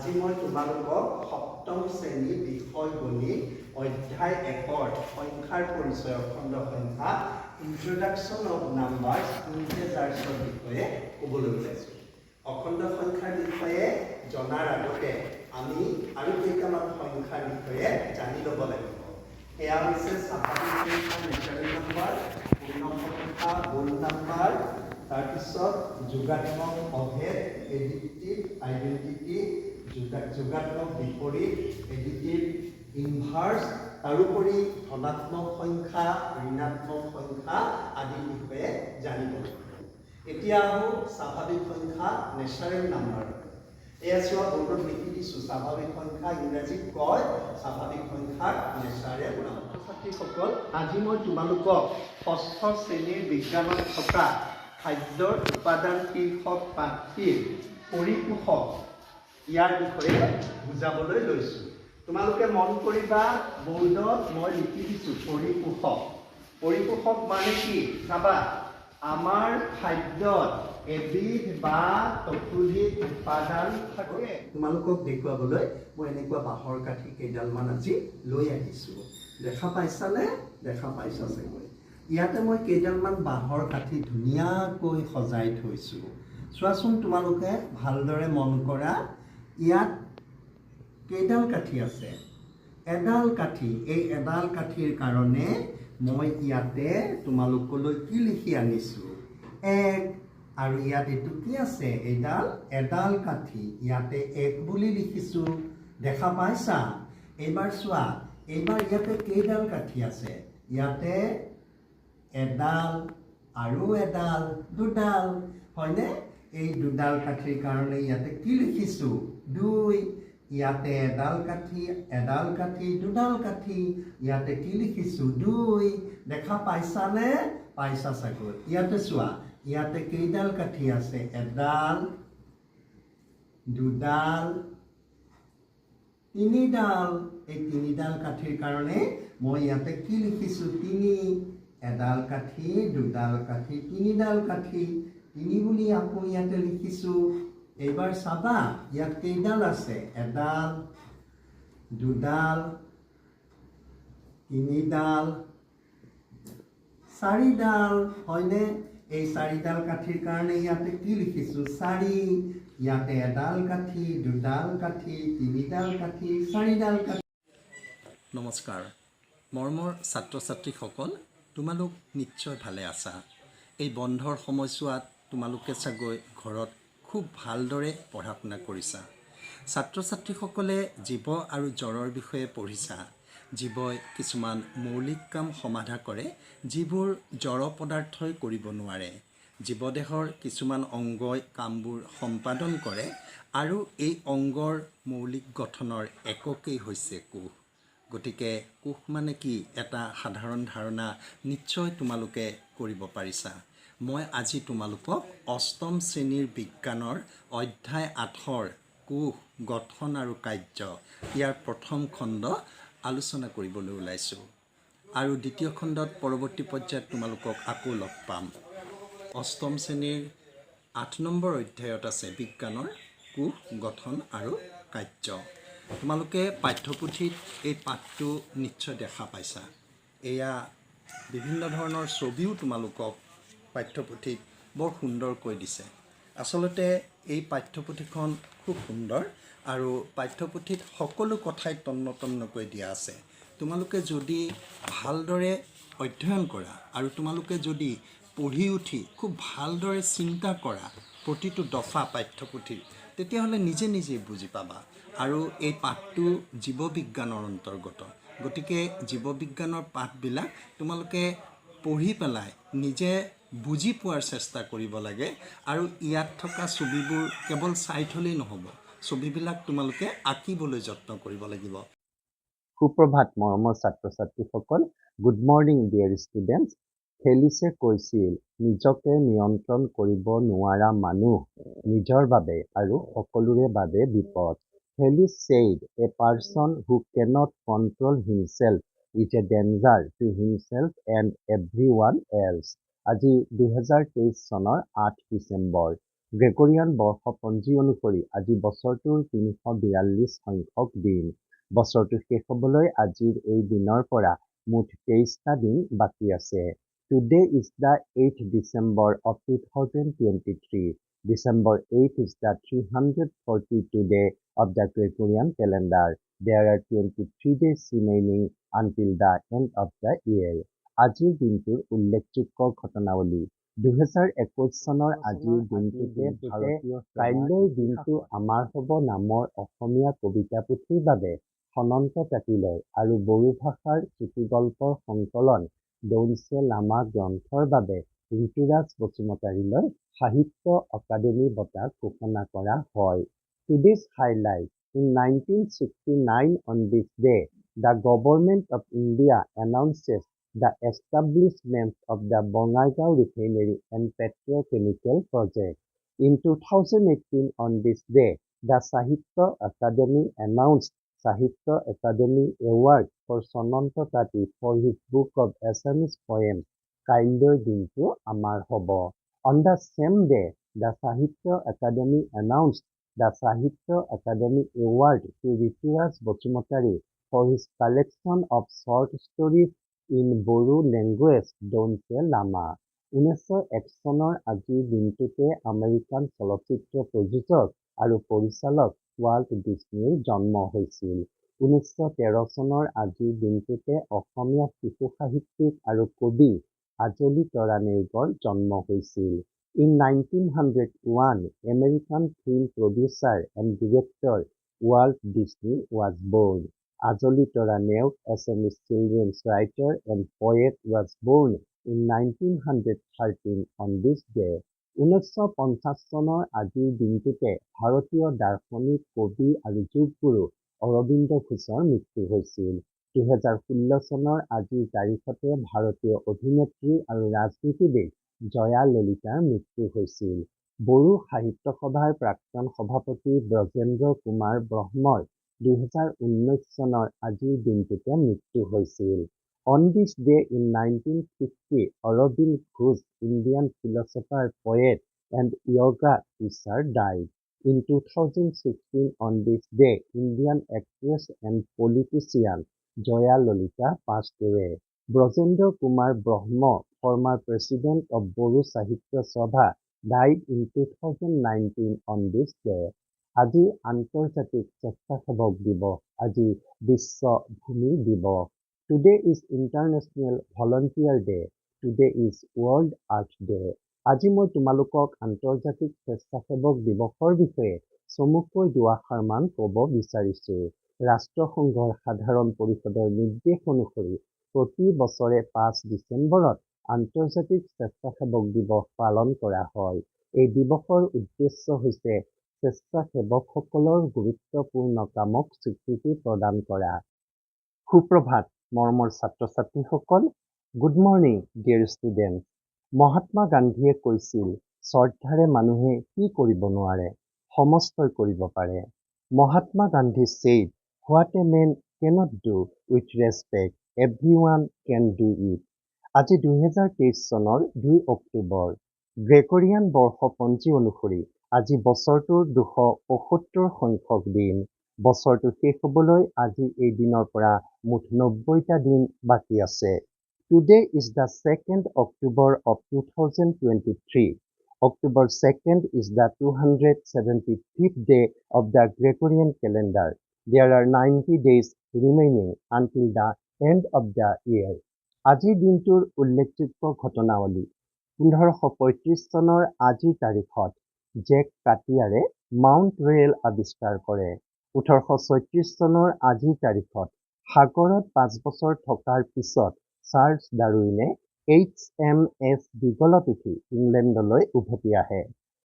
আজি মই তোমালোকক সপ্তম শ্ৰেণী বিষয় গণিত অধ্যায় 1 সংখ্যাৰ পৰিচয় খণ্ড সংখ্যা ইন্ট্ৰডাকশ্যন অফ নাম্বাৰছ ইন্টিজাৰ্ছৰ বিষয়ে ক'বলৈ ওলাইছোঁ। অখণ্ড সংখ্যাৰ বিষয়ে জনাৰ আগতে আমি আৰু কেইটামান সংখ্যাৰ বিষয়ে জানি ল'ব লাগিব। এয়া হৈছে স্বাভাৱিক সংখ্যা নেচাৰেল নাম্বাৰ, পূৰ্ণ সংখ্যা হোল নাম্বাৰ, তাৰপিছত যোগাত্মক অভেদ এডিটিভ আইডেন্টিটি, যোগাত্মক বিপৰীত এডিটিভ ইনভাৰ্স, তাৰোপৰি ধনাত্মক সংখ্যা ঋণাত্মক সংখ্যা আদিৰ বিষয়ে জানিব লাগিব। এতিয়া আহোঁ স্বাভাৱিক সংখ্যা নেচাৰেল নাম্বাৰ। এয়া চোৱা বোৰ্ডত লিখি দিছোঁ, স্বাভাৱিক সংখ্যা ইংৰাজীত কয় স্বাভাৱিক সংখ্যাৰ নেচাৰেল নাম্বাৰ। ছাত্ৰীসকল, আজি মই তোমালোকক ষষ্ঠ শ্ৰেণীৰ বিজ্ঞানত থকা খাদ্যৰ উপাদান শীৰ্ষক পাঠটিৰ পৰিপোষক ইয়াৰ বিষয়ে বুজাবলৈ লৈছোঁ। তোমালোকে মন কৰিবা, বোৰ্ডত মই লিখি দিছোঁ পৰিপোষক। পৰিপোষক মানে কি চাবা, আমাৰ খাদ্যত এবিধ বা ততোধিক উপাদান থাকে। তোমালোকক দেখুৱাবলৈ মই এনেকুৱা বাঁহৰ কাঠি কেইডালমান আজি লৈ আহিছোঁ। দেখা পাইছানে? দেখা পাইছা চাগৈ। ইয়াতে মই কেইডালমান বাঁহৰ কাঠি ধুনীয়াকৈ সজাই থৈছোঁ। চোৱাচোন তোমালোকে ভালদৰে মন কৰা, ইয়াত কেইডাল কাঠি আছে? এডাল কাঠি। এই এডাল কাঠিৰ কাৰণে মই ইয়াতে তোমালোকলৈ কি লিখি আনিছোঁ? এক। আৰু ইয়াত এইটো কি আছে? এডাল কাঠি। ইয়াতে এক বুলি লিখিছোঁ। দেখা পাইছা? এইবাৰ চোৱা, এইবাৰ ইয়াতে কেইডাল কাঠি আছে? ইয়াতে এডাল আৰু এডাল, দুডাল, হয়নে? এই দুডাল কাঠিৰ কাৰণে ইয়াতে কি লিখিছোঁ? 2। ইয়াতে এডাল কাঠি, দুডাল কাঠি, ইয়াতে কি লিখিছোঁ? 2। দেখা পাইছানে? পাইছা চাগৈ। ইয়াতে চোৱা, ইয়াতে কেইডাল কাঠি আছে? এডাল, দুডাল, তিনিডাল। এই তিনিডাল কাঠিৰ কাৰণে মই ইয়াতে কি লিখিছোঁ? 3। এডাল কাঠি, দুডাল কাঠি, তিনিডাল কাঠি, 3 বুলি আকৌ ইয়াতে লিখিছোঁ। এইবাৰ চাবা, ইয়াত কেইডাল আছে? এডাল, দুডাল, তিনিডাল, 4ডাল, হয়নে? এই 4ডাল কাঠিৰ কাৰণে ইয়াতে কি লিখিছোঁ? 4। ইয়াতে এডাল কাঠি, দুডাল কাঠি, তিনিডাল কাঠি, 4ডাল কাঠি। নমস্কাৰ মৰমৰ ছাত্ৰ ছাত্ৰীসকল, তোমালোক নিশ্চয় ভালে আছা। এই বন্ধৰ সময়ছোৱাত তোমালোকে চাগৈ ঘৰত খুব ভালদৰে পঢ়া শুনা কৰিছা। ছাত্ৰ ছাত্ৰীসকলে জীৱ আৰু জড়ৰ বিষয়ে পঢ়িছা। জীৱই কিছুমান মৌলিক কাম সমাধা কৰে যিবোৰ জড় পদাৰ্থই কৰিব নোৱাৰে। জীৱদেহৰ কিছুমান অংগই কামবোৰ সম্পাদন কৰে আৰু এই অংগৰ মৌলিক গঠনৰ এককেই হৈছে কোষ। গতিকে কোষ মানে কি, এটা সাধাৰণ ধাৰণা নিশ্চয় তোমালোকে কৰিব পাৰিছা। মই আজি তোমালোকক অষ্টম শ্ৰেণীৰ বিজ্ঞানৰ অধ্যায় 8 কোষ গঠন আৰু কাৰ্য ইয়াৰ প্ৰথম খণ্ড আলোচনা কৰিবলৈ ওলাইছোঁ। আৰু দ্বিতীয় খণ্ডত পৰৱৰ্তী পৰ্যায়ত তোমালোকক আকৌ লগ পাম। অষ্টম শ্ৰেণীৰ 8 নম্বৰ অধ্যায়ত আছে বিজ্ঞানৰ কোষ গঠন আৰু কাৰ্য। তোমালোকে পাঠ্যপুথিত এই পাঠটো নিশ্চয় দেখা পাইছা। এয়া বিভিন্ন ধৰণৰ ছবিও তোমালোকক পাঠ্যপুথিত বৰ সুন্দৰকৈ দিছে। আচলতে এই পাঠ্যপুথিখন খুব সুন্দৰ আৰু পাঠ্যপুথিত সকলো কথাই তন্নতন্নকৈ দিয়া আছে। তোমালোকে যদি ভালদৰে অধ্যয়ন কৰা আৰু তোমালোকে যদি পঢ়ি উঠি খুব ভালদৰে চিন্তা কৰা প্ৰতিটো দফা পাঠ্যপুথিৰ, তেতিয়াহ'লে নিজে নিজে বুজি পাবা। আৰু এই পাঠটো জীৱবিজ্ঞানৰ অন্তৰ্গত। গতিকে জীৱবিজ্ঞানৰ পাঠবিলাক তোমালোকে পঢ়ি পেলাই নিজে বুজি পোৱাৰ চেষ্টা কৰিব লাগে। আৰু ইয়াত থকা ছবিবোৰ কেৱল চাই থলেই নহ'ব, ছবিবিলাক তোমালোকে আঁকিবলৈ যত্ন কৰিব লাগিব। সুপ্ৰভাত মৰমৰ ছাত্ৰ ছাত্ৰীসকল। Good morning dear students. ফেলিছে কৈছিল, নিজকে নিয়ন্ত্ৰণ কৰিব নোৱাৰা মানুহ নিজৰ বাবে আৰু সকলোৰে বাবে বিপদ। Felis said, a person who cannot control himself is a danger to himself and everyone else. আজি 2023 চনৰ 8 ডিচেম্বৰ। গ্ৰেগৰিয়ান বৰ্ষপঞ্জী অনুসৰি আজি বছৰটোৰ ৩৪২ সংখ্যক দিন। বছৰটো শেষ হ'বলৈ আজিৰ এই দিনৰ পৰা মুঠ ২৩টা দিন বাকী আছে। Today is the 8th December of 2023. December 8th is the 342 day of the Gregorian calendar. There are 23 days remaining until the end of the year. আজিৰ দিনটোৰ উল্লেখযোগ্য ঘটনাৱলী 2021 চনৰ আজিৰ দিনটোতে কাইলৈৰ দিনটো আমাৰ হ'ব নামৰ অসমীয়া কবিতা পুথিৰ বাবে সনন্ত কাটিলৈ আৰু বড়ো ভাষাৰ চুটিগল্পৰ সংকলন দৌনছে লামা গ্ৰন্থৰ বাবে ঋতুৰাজ বসুমতাৰীলৈ সাহিত্য অকাডেমী বঁটা ঘোষণা কৰা হয়। Today's highlight. In 1969 on this day, the Government of India announces the establishment of the Bongaigaon Refinery and Petrochemical Project. In 2018 on this day, the Sahitya Academy announced Sahitya Academy Award for Sonanta Kati for his book of Assamese poems, Kailor Dintu Amar Hobo. On the same day, the Sahitya Academy announced the Sahitya Academy Award to Rituraj Bosumotari for his collection of short stories in Boru language, Donse Lama. 1901 চনৰ আজিৰ দিনটোতে American চলচ্চিত্ৰ প্ৰযোজক আৰু পৰিচালক Walt ডিজনীৰ জন্ম হৈছিল। 1913 চনৰ আজিৰ দিনটোতে অসমীয়া শিশু সাহিত্যিক আৰু কবি আজলী তৰা নেওগৰ জন্ম হৈছিল। In 1901, American film producer and director Walt Disney was born. Ajoli Tora Neuk, Assamese children's writer and poet, was born in 1913 on this day. 1950 চনৰ আজিৰ দিনটোতে ভাৰতীয় দাৰ্শনিক কবি আৰু যোগগুৰু অৰবিন্দ ঘোষৰ মৃত্যু হৈছিল। 2016 চনৰ আজিৰ তাৰিখতে ভাৰতীয় অভিনেত্ৰী আৰু ৰাজনীতিবিদ জয়া ললিতাৰ মৃত্যু হৈছিল। বড়ো সাহিত্য সভাৰ প্ৰাক্তন সভাপতি ব্ৰজেন্দ্ৰ কুমাৰ ব্ৰহ্মৰ 2019 চনৰ আজিৰ দিনটোতে মৃত্যু হৈছিল। On this day in 1950, Aurobindo Ghosh, Indian philosopher, poet, and yoga teacher, died. In 2016, on this day, Indian actress and politician Joya Lolita passed away. Brajendra Kumar Brahma, former president of Boru Sahitya Sabha, died in 2019 on this day. আজি আন্তৰ্জাতিক স্বেচ্ছাসেৱক দিৱস, আজি বিশ্ব ভূমি দিৱস। Today is International Volunteer Day. Today is World Earth Day. আজি মই তোমালোকক আন্তৰ্জাতিক স্বেচ্ছাসেৱক দিৱসৰ বিষয়ে চমুকৈ দুআষাৰমান ক'ব বিচাৰিছো। ৰাষ্ট্ৰসংঘৰ সাধাৰণ পৰিষদৰ নিৰ্দেশ অনুসৰি প্ৰতি বছৰে 5 ডিচেম্বৰত আন্তৰ্জাতিক স্বেচ্ছাসেৱক দিৱস পালন কৰা হয়। এই দিৱসৰ উদ্দেশ্য হৈছে স্বেচ্ছাসেৱকসকলৰ গুৰুত্বপূৰ্ণ কামক স্বীকৃতি প্ৰদান কৰা। সুপ্ৰভাত মৰমৰ ছাত্ৰ ছাত্ৰীসকল। Good morning dear students. Mahatma গান্ধীয়ে কৈছিল, শ্ৰদ্ধাৰে মানুহে কি কৰিব নোৱাৰে, সমস্তই কৰিব পাৰে। Mahatma Gandhi said, what a man cannot do with respect, everyone can do it. আজি 2023 চনৰ 2 অক্টোবৰ। গ্ৰেগৰিয়ান বৰ্ষপঞ্জী অনুসৰি আজি বছৰটোৰ 275 সংখ্যক দিন। বছৰটো শেষ হ'বলৈ আজি এই দিনৰ পৰা মুঠ 90টা দিন বাকী আছে। Today is the 2nd October of 2023. October 2nd is the 275th day of the Gregorian calendar. There are 90 days remaining until the end of the year. আজিৰ দিনটোৰ উল্লেখযোগ্য ঘটনাৱলী 1535 চনৰ আজিৰ তাৰিখত জেক কাটিয়াৰে মাউণ্ট ৰেল আৱিষ্কাৰ কৰে। 1836 চনৰ আজিৰ তাৰিখত সাগৰত 5 বছৰ থকাৰ পিছত চাৰ্লছ ডাৰউইনে HMS বিগলত উঠি ইংলেণ্ডলৈ উভতি আহে।